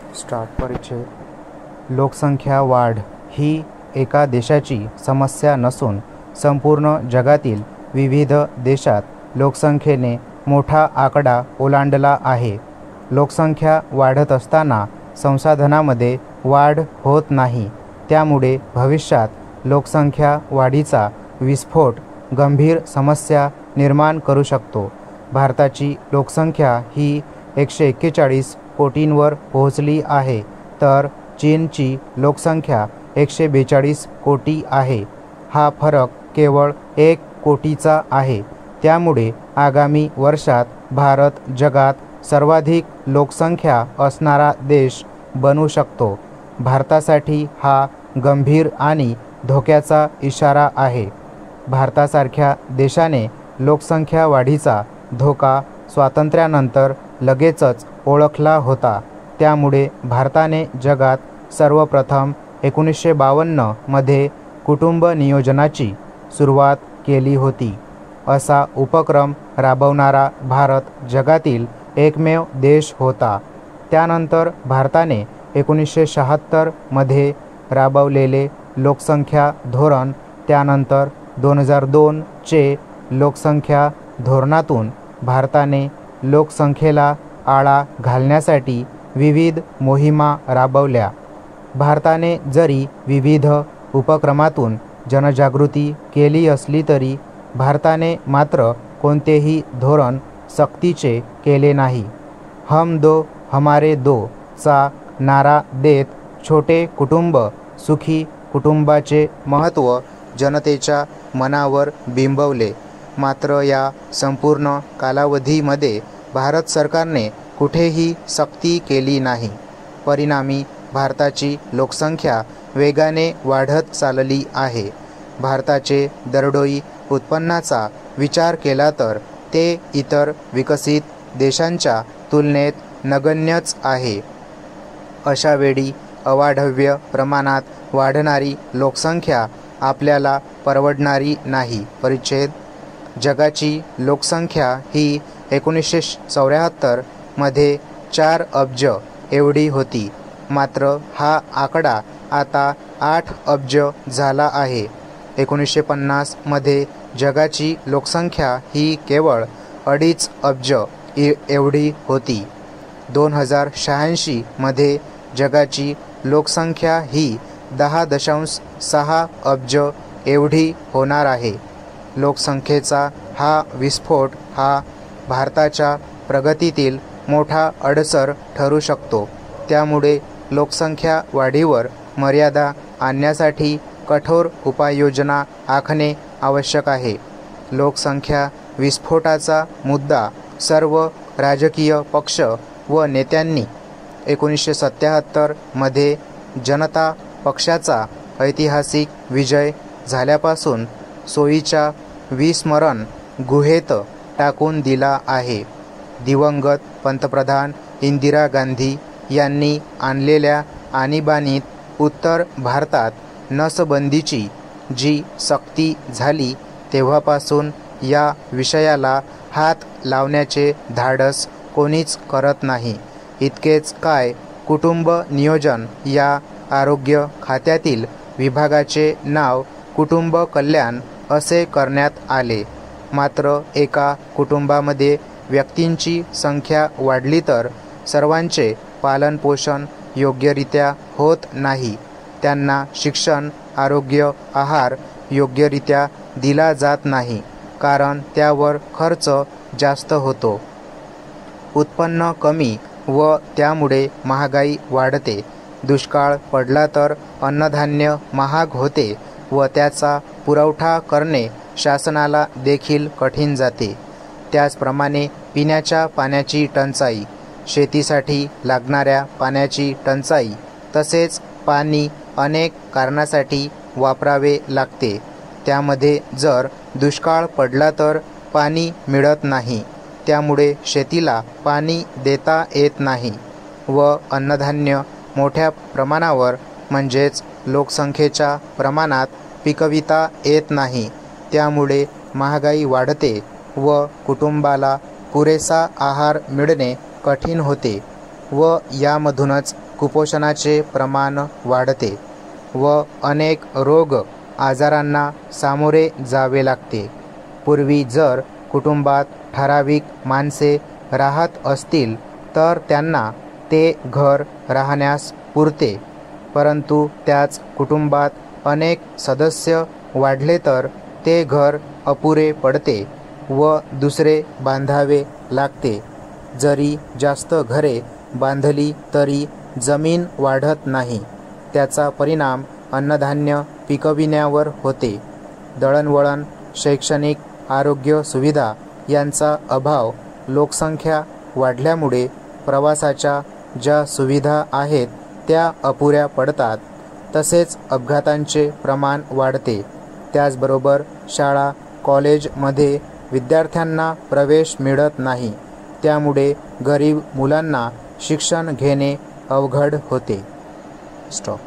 परिच्छेद लोकसंख्या वाढ ही एका देशाची समस्या नसून संपूर्ण जगातील विविध देशात लोकसंख्येने मोठा आकडा ओलांडला आहे. लोकसंख्या वाढत असताना संसाधनामध्ये वाढ होत नाही. त्यामुळे भविष्यात लोकसंख्या वाढीचा विस्फोट गंभीर समस्या निर्माण करू शकतो. भारताची लोकसंख्या ही 141 कोटींवर पोहोचली आहे, तर चीनची लोकसंख्या 142 कोटी आहे. हा फरक केवळ 1 कोटीचा आहे. त्यामुळे आगामी वर्षात भारत जगात सर्वाधिक लोकसंख्या असणारा देश बनू शकतो. भारतासाठी हा गंभीर आणि धोक्याचा इशारा आहे. भारतासारख्या देशाने लोकसंख्या वाढीचा धोका स्वातंत्र्यानंतर लगेचच ओळखला होता. त्यामुळे भारताने जगात सर्वप्रथम 1952 मध्ये कुटुंब नियोजनाची सुरुवात केली होती. असा उपक्रम राबवणारा भारत जगातील एकमेव देश होता. त्यानंतर भारताने 1976 मध्ये राबवलेले लोकसंख्या धोरण, त्यानंतर 2002 चे लोकसंख्या धोरणातून भारताने लोकसंख्येला आळा घालण्यासाठी विविध मोहिमा राबवल्या. भारताने जरी विविध उपक्रमातून जनजागृती केली असली तरी भारताने मात्र कोणतेही धोरण सक्तीचे केले नाही. हम दो हमारे दो चा नारा देत छोटे कुटुंब सुखी कुटुंबाचे महत्त्व जनतेच्या मनावर बिंबवले. मात्र या संपूर्ण कालावधीमध्ये भारत सरकारने कुठेही सक्ती केली नाही. परिणामी भारताची लोकसंख्या वेगाने वाढत चालली आहे. भारताचे दरडोई उत्पन्नाचा विचार केला तर ते इतर विकसित देशांच्या तुलनेत नगण्यच आहे. अशावेळी अवाढव्य प्रमाणात वाढणारी लोकसंख्या आपल्याला परवडणारी नाही. परिच्छेद जगाची लोकसंख्या ही 1974 मध्ये 4 अब्ज एवढी होती. मात्र हा आकडा आता 8 अब्ज झाला आहे. 1950 मध्ये जगाची लोकसंख्या ही केवळ 2.5 अब्ज एवढी होती. 2086 मध्ये जगाची लोकसंख्या ही 10.6 अब्ज एवढी होणार आहे. लोकसंख्येचा हा विस्फोट हा भारताच्या प्रगतीतील मोठा अडसर ठरू शकतो. त्यामुळे लोकसंख्या वाढीवर मर्यादा आणण्यासाठी कठोर उपाययोजना आखणे आवश्यक आहे. लोकसंख्या विस्फोटाचा मुद्दा सर्व राजकीय पक्ष व नेत्यांनी 1977 मध्ये जनता पक्षाचा ऐतिहासिक विजय झाल्यापासून सोयीच्या विस्मरण गुहेत टाकून दिला आहे. दिवंगत पंतप्रधान इंदिरा गांधी यांनी आणलेल्या आणीबाणीत उत्तर भारतात नसबंदीची जी सक्ती झाली तेव्हापासून या विषयाला हात लावण्याचे धाडस कोणीच करत नाही. इतकेच काय, कुटुंब नियोजन या आरोग्य खात्यातील विभागाचे नाव कुटुंब कल्याण असे करण्यात आले. मात्र एका कुटुंबामध्ये व्यक्तींची संख्या वाढली तर सर्वांचे पालनपोषण योग्यरित्या होत नाही. त्यांना शिक्षण, आरोग्य, आहार योग्यरित्या दिला जात नाही, कारण त्यावर खर्च जास्त होतो. उत्पन्न कमी व त्यामुळे महागाई वाढते. दुष्काळ पडला तर अन्नधान्य महाग होते व त्याचा पुरवठा करणे शासनाला देखील कठीण जाते. त्याचप्रमाणे पिण्याच्या पाण्याची टंचाई, शेतीसाठी लागणाऱ्या पाण्याची टंचाई, तसेच पाणी अनेक कारणासाठी वापरावे लागते. त्यामध्ये जर दुष्काळ पडला तर पाणी मिळत नाही. त्यामुळे शेतीला पाणी देता येत नाही व अन्नधान्य मोठ्या प्रमाणावर म्हणजेच लोकसंख्येच्या प्रमाणात पिकविता येत नाही. त्यामुळे महागाई वाढते व कुटुंबाला पुरेसा आहार मिळणे कठीण होते व यामधूनच कुपोषणाचे प्रमाण वाढते व अनेक रोग आजारांना सामोरे जावे लागते. पूर्वी जर कुटुंबात ठराविक माणसे राहत असतील तर त्यांना ते घर राहण्यास पुरते, परंतु त्याच कुटुंबात अनेक सदस्य वाढले तर ते घर अपुरे पडते व दुसरे बांधावे लागते. जरी जास्त घरे बांधली तरी जमीन वाढत नाही. त्याचा परिणाम अन्नधान्य पिकविण्यावर होते. दळणवळण, शैक्षणिक, आरोग्य सुविधा यांचा अभाव. लोकसंख्या वाढल्यामुळे प्रवासाच्या ज्या सुविधा आहेत त्या अपुऱ्या पडतात. तसेच अपघातांचे प्रमाण वाढते. त्याचबरोबर शाळा कॉलेजमध्ये विद्यार्थ्यांना प्रवेश मिळत नाही. त्यामुळे गरीब मुलांना शिक्षण घेणे अवघड होते. स्टॉप.